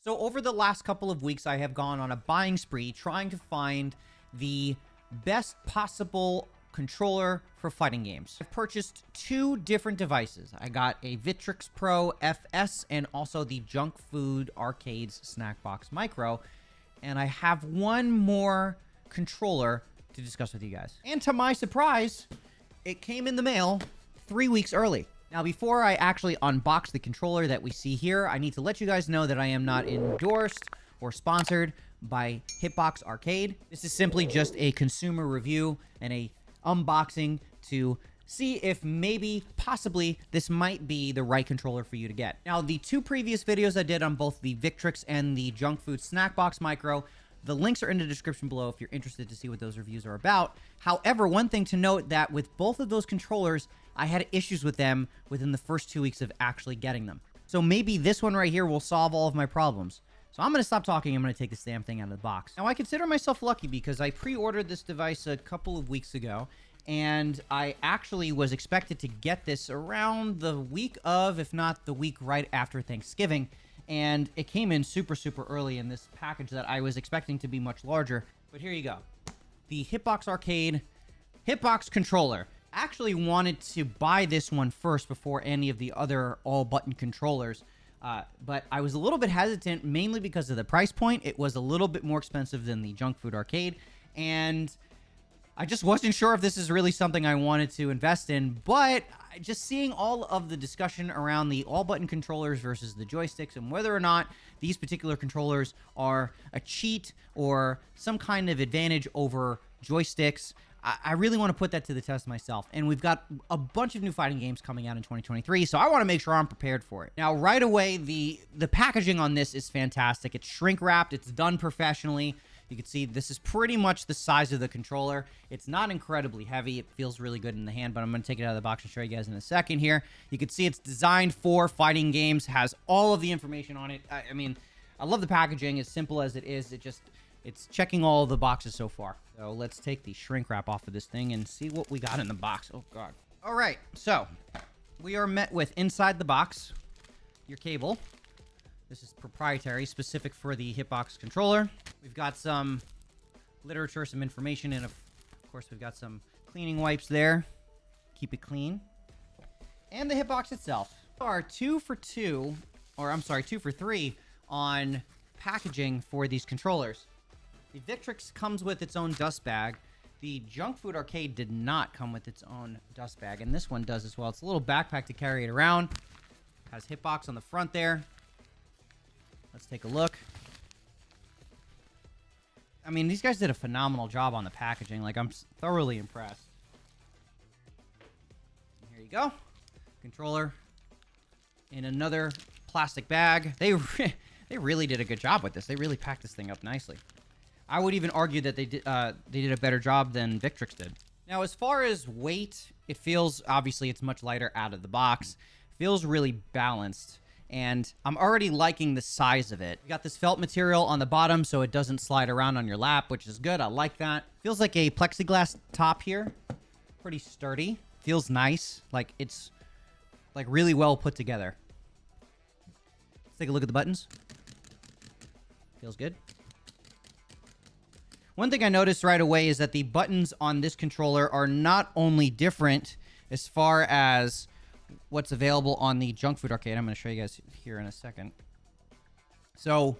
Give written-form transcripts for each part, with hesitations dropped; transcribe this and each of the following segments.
So over the last couple of weeks, I have gone on a buying spree trying to find the best possible controller for fighting games. I've purchased two different devices. I got a Victrix Pro FS and also the Junk Food Arcade's Snackbox Micro. And I have one more controller to discuss with you guys. And to my surprise, it came in the mail 3 weeks early. Now, before I actually unbox the controller that we see here, I need to let you guys know that I am not endorsed or sponsored by Hitbox Arcade. This is simply just a consumer review and a unboxing to see if maybe, possibly, this might be the right controller for you to get. Now, the two previous videos I did on both the Victrix and the Junk Food Snackbox Micro, the links are in the description below if you're interested to see what those reviews are about. However, one thing to note that with both of those controllers, I had issues with them within the first 2 weeks of actually getting them. So maybe this one right here will solve all of my problems. So I'm going to stop talking. I'm going to take this damn thing out of the box. Now, I consider myself lucky because I pre-ordered this device a couple of weeks ago, and I actually was expected to get this around the week of, if not the week right after Thanksgiving. And it came in super, super early in this package that I was expecting to be much larger. But here you go. The Hitbox Arcade Hitbox controller. I actually wanted to buy this one first before any of the other all-button controllers. But I was a little bit hesitant, mainly because of the price point. It was a little bit more expensive than the Junk Food Arcade. And I just wasn't sure if this is really something I wanted to invest in, but just seeing all of the discussion around the all-button controllers versus the joysticks and whether or not these particular controllers are a cheat or some kind of advantage over joysticks, I really want to put that to the test myself. And we've got a bunch of new fighting games coming out in 2023, so I want to make sure I'm prepared for it. Now, right away, the packaging on this is fantastic. It's shrink-wrapped. It's done professionally. You can see this is pretty much the size of the controller. It's not incredibly heavy. It feels really good in the hand, but I'm going to take it out of the box and show you guys in a second here. You can see it's designed for fighting games, has all of the information on it. I mean, I love the packaging. As simple as it is, it's checking all of the boxes so far. So let's take the shrink wrap off of this thing and see what we got in the box. Oh, God. All right, so we are met with inside the box, your cable. This is proprietary, specific for the Hitbox controller. We've got some literature, some information, and of course we've got some cleaning wipes there. Keep it clean. And the Hitbox itself. Are 2 for 3 on packaging for these controllers. The Victrix comes with its own dust bag. The Junk Food Arcade did not come with its own dust bag, and this one does as well. It's a little backpack to carry it around. Has Hitbox on the front there. Let's take a look. I mean, these guys did a phenomenal job on the packaging. Like, I'm thoroughly impressed. Here you go. Controller in another plastic bag. They really did a good job with this. They really packed this thing up nicely. I would even argue that they did a better job than Victrix did. Now, as far as weight, it feels, obviously, it's much lighter out of the box. Feels really balanced. And I'm already liking the size of it. You got this felt material on the bottom so it doesn't slide around on your lap, which is good. I like that. Feels like a plexiglass top here. Pretty sturdy. Feels nice. Like it's like really well put together. Let's take a look at the buttons. Feels good. One thing I noticed right away is that the buttons on this controller are not only different as far as what's available on the Junk Food Arcade. I'm going to show you guys here in a second. So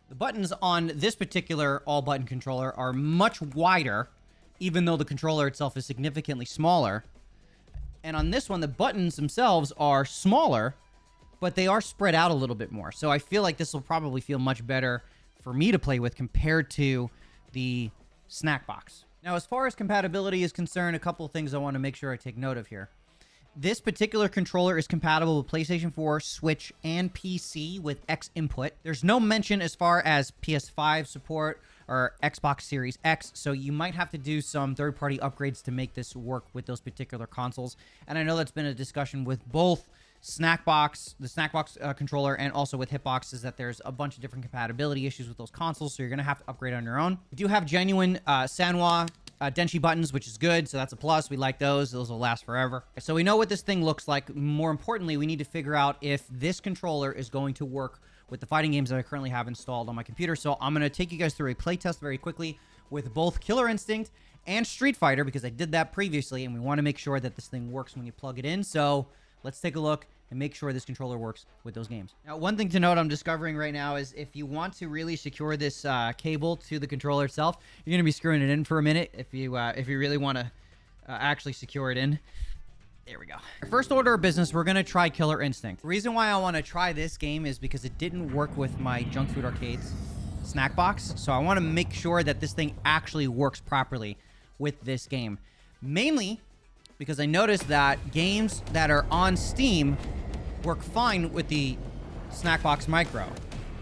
the buttons on this particular all-button controller are much wider, even though the controller itself is significantly smaller. And on this one, the buttons themselves are smaller, but they are spread out a little bit more. So I feel like this will probably feel much better for me to play with compared to the Snackbox. Now, as far as compatibility is concerned, a couple of things I want to make sure I take note of here. This particular controller is compatible with PlayStation 4, Switch, and PC with X input. There's no mention as far as PS5 support or Xbox Series X, so you might have to do some third-party upgrades to make this work with those particular consoles. And I know that's been a discussion with both the Snackbox controller, and also with Hitbox, is that there's a bunch of different compatibility issues with those consoles, so you're going to have to upgrade on your own. We do have genuine Sanwa Denshi buttons, which is good, so that's a plus. We like those. Those will last forever. So we know what this thing looks like. More importantly, we need to figure out if this controller is going to work with the fighting games that I currently have installed on my computer. So I'm going to take you guys through a playtest very quickly with both Killer Instinct and Street Fighter, because I did that previously, and we want to make sure that this thing works when you plug it in. So let's take a look and make sure this controller works with those games. Now, one thing to note I'm discovering right now is if you want to really secure this cable to the controller itself, you're going to be screwing it in for a minute if you really want to actually secure it in. There we go. First order of business, we're going to try Killer Instinct. The reason why I want to try this game is because it didn't work with my Junk Food Arcade's snack box. So I want to make sure that this thing actually works properly with this game. Mainly because I noticed that games that are on Steam work fine with the snack box micro,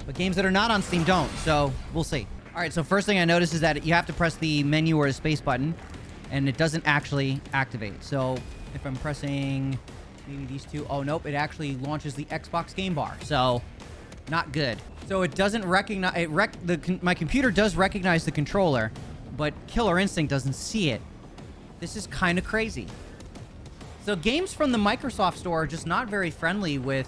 but games that are not on Steam don't. So we'll see. All right, so first thing I noticed is that you have to press the menu or the space button, and it doesn't actually activate. So if I'm pressing maybe these two, oh nope, it actually launches the Xbox game bar. So not good. So it doesn't recognize my computer does recognize the controller, but Killer Instinct doesn't see it. This is kind of crazy. So games from the Microsoft Store are just not very friendly with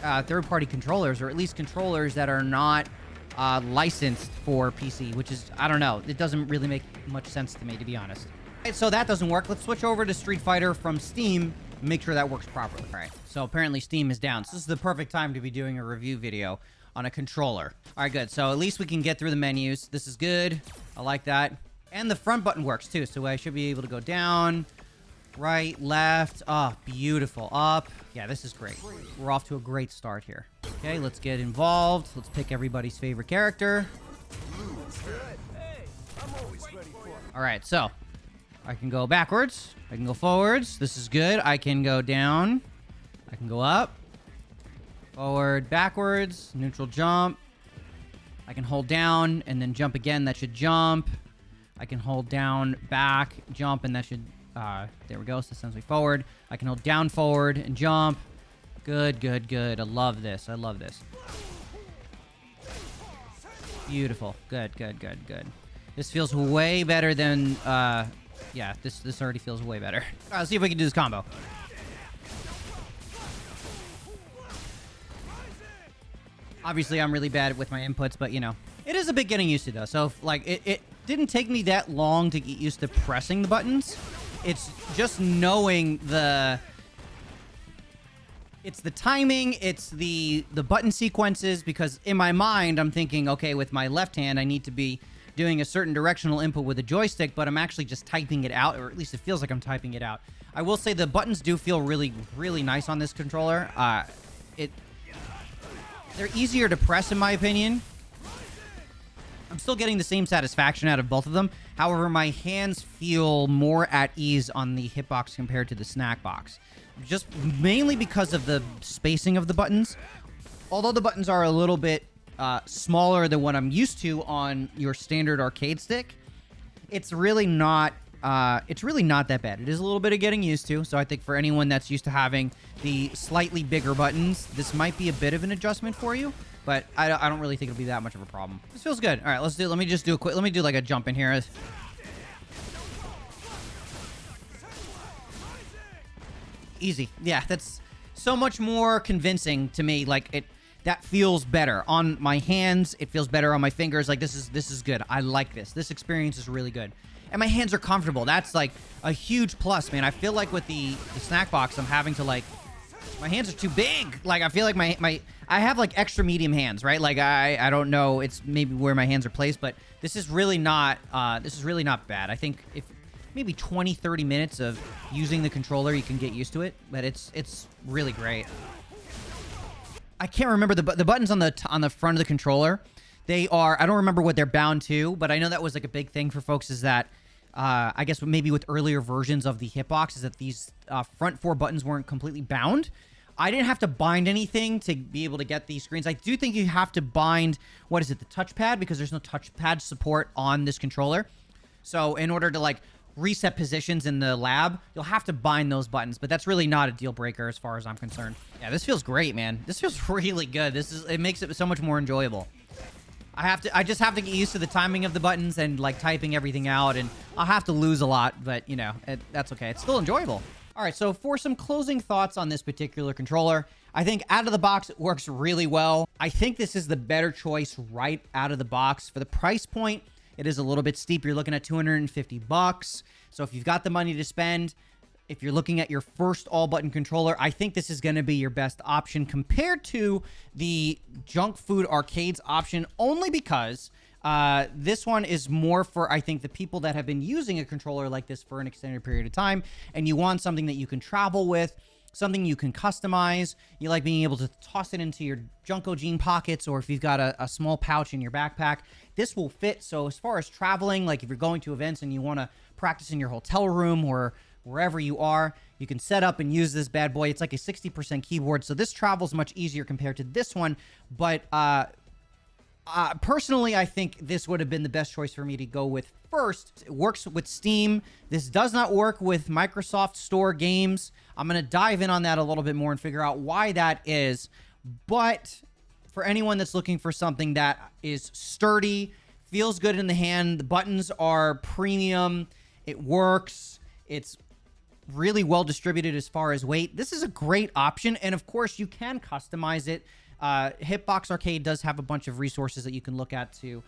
third-party controllers, or at least controllers that are not licensed for PC, which is, I don't know. It doesn't really make much sense to me, to be honest. All right, so that doesn't work. Let's switch over to Street Fighter from Steam and make sure that works properly. All right, so apparently Steam is down. So this is the perfect time to be doing a review video on a controller. All right, good. So at least we can get through the menus. This is good. I like that. And the front button works too, so I should be able to go down, right, left. Oh, beautiful. Up. Yeah, this is great. We're off to a great start here. Okay, let's get involved. Let's pick everybody's favorite character. All right, so I can go backwards. I can go forwards. This is good. I can go down. I can go up. Forward, backwards, neutral jump. I can hold down and then jump again. That should jump. I can hold down, back, jump, and that should... there we go. So that sends me forward. I can hold down, forward, and jump. Good, good, good. I love this. I love this. Beautiful. Good, good, good, good. This feels way better than... yeah, this already feels way better. All right, let's see if we can do this combo. Obviously, I'm really bad with my inputs, but, you know, it is a bit getting used to, though. So, like, it didn't take me that long to get used to pressing the buttons. It's just knowing the... It's the timing, it's the button sequences, because in my mind, I'm thinking, okay, with my left hand, I need to be doing a certain directional input with a joystick, but I'm actually just typing it out, or at least it feels like I'm typing it out. I will say the buttons do feel really, really nice on this controller. They're easier to press, in my opinion. I'm still getting the same satisfaction out of both of them. However, my hands feel more at ease on the Hitbox compared to the snack box. Just mainly because of the spacing of the buttons. Although the buttons are a little bit smaller than what I'm used to on your standard arcade stick, it's really not that bad. It is a little bit of getting used to, so I think for anyone that's used to having the slightly bigger buttons, this might be a bit of an adjustment for you, but I don't really think it'll be that much of a problem. This feels good. All right, let me do like a jump in here. Easy. Yeah, that's so much more convincing to me. Like, that feels better on my hands. It feels better on my fingers. Like, this is good. I like this. This experience is really good. And my hands are comfortable. That's, like, a huge plus, man. I feel like with the snack box, I'm having to, like... My hands are too big. Like, I feel like I have, like, extra medium hands, right? Like, I don't know. It's maybe where my hands are placed, but this is really not bad. I think if maybe 20, 30 minutes of using the controller, you can get used to it, but it's really great. I can't remember the buttons on the front of the controller. They are, I don't remember what they're bound to, but I know that was like a big thing for folks is that, I guess maybe with earlier versions of the Hitbox is that these front four buttons weren't completely bound. I didn't have to bind anything to be able to get these screens. I do think you have to bind, what is it, the touchpad? Because there's no touchpad support on this controller. So in order to like reset positions in the lab, you'll have to bind those buttons, but that's really not a deal breaker as far as I'm concerned. Yeah, this feels great, man. This feels really good. It makes it so much more enjoyable. I just have to get used to the timing of the buttons and like typing everything out, and I'll have to lose a lot, but you know, that's okay. It's still enjoyable. All right, so for some closing thoughts on this particular controller, I think out of the box, it works really well. I think this is the better choice right out of the box. For the price point, it is a little bit steep. You're looking at 250 bucks. So if you've got the money to spend, if you're looking at your first all-button controller, I think this is going to be your best option compared to the Junk Food Arcade's option, only because this one is more for, I think, the people that have been using a controller like this for an extended period of time, and you want something that you can travel with, something you can customize. You like being able to toss it into your Junko jean pockets, or if you've got a small pouch in your backpack, this will fit. So as far as traveling, like if you're going to events and you want to practice in your hotel room or wherever you are, you can set up and use this bad boy. It's like a 60% keyboard, so this travels much easier compared to this one. But personally, I think this would have been the best choice for me to go with first. It works with Steam. This does not work with Microsoft Store games. I'm going to dive in on that a little bit more and figure out why that is. But for anyone that's looking for something that is sturdy, feels good in the hand, the buttons are premium, it works, it's really well distributed as far as weight, this is a great option. And of course, you can customize it. Hitbox Arcade does have a bunch of resources that you can look at to,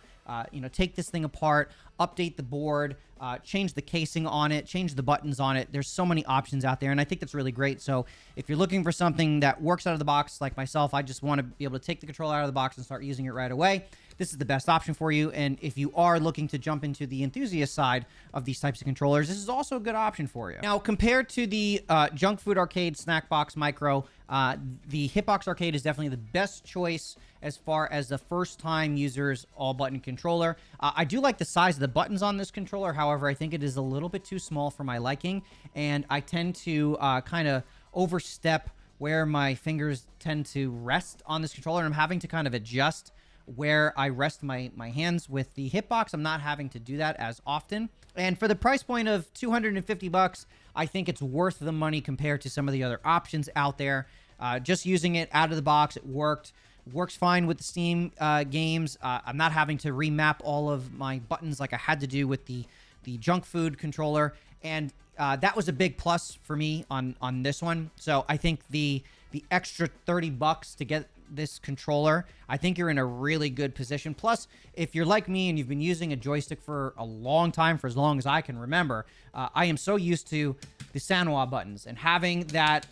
take this thing apart, update the board, change the casing on it, change the buttons on it. There's so many options out there, and I think that's really great. So if you're looking for something that works out of the box, like myself, I just want to be able to take the controller out of the box and start using it right away. This is the best option for you. And if you are looking to jump into the enthusiast side of these types of controllers, this is also a good option for you. Now, compared to the Junk Food Arcade Snackbox Micro, the Hitbox Arcade is definitely the best choice as far as the first-time user's all-button controller. I do like the size of the buttons on this controller. However, I think it is a little bit too small for my liking, and I tend to kind of overstep where my fingers tend to rest on this controller, and I'm having to kind of adjust where I rest my hands. With the Hitbox, I'm not having to do that as often. And for the price point of 250 bucks, I think it's worth the money compared to some of the other options out there. Just using it out of the box, it works fine with the Steam games. I'm not having to remap all of my buttons like I had to do with the Junk Food controller, and that was a big plus for me on this one. So I think the extra 30 bucks to get this controller, I think you're in a really good position. Plus, if you're like me and you've been using a joystick for a long time, for as long as I can remember, I am so used to the Sanwa buttons, and having that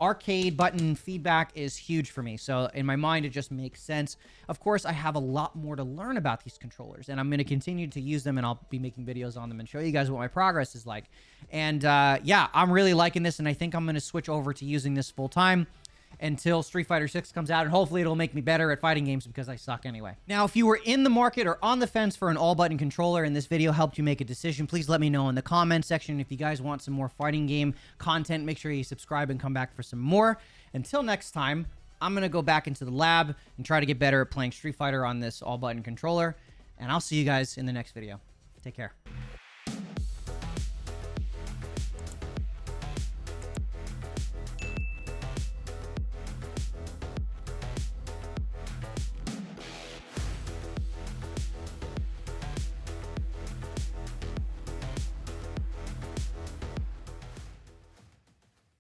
arcade button feedback is huge for me. So in my mind, it just makes sense. Of course, I have a lot more to learn about these controllers, and I'm going to continue to use them, and I'll be making videos on them and show you guys what my progress is like. And yeah, I'm really liking this, and I think I'm going to switch over to using this full time until Street Fighter 6 comes out, and hopefully it'll make me better at fighting games because I suck anyway. Now, if you were in the market or on the fence for an all-button controller and this video helped you make a decision, please let me know in the comment section. If you guys want some more fighting game content, make sure you subscribe and come back for some more. Until next time, I'm going to go back into the lab and try to get better at playing Street Fighter on this all-button controller, and I'll see you guys in the next video. Take care.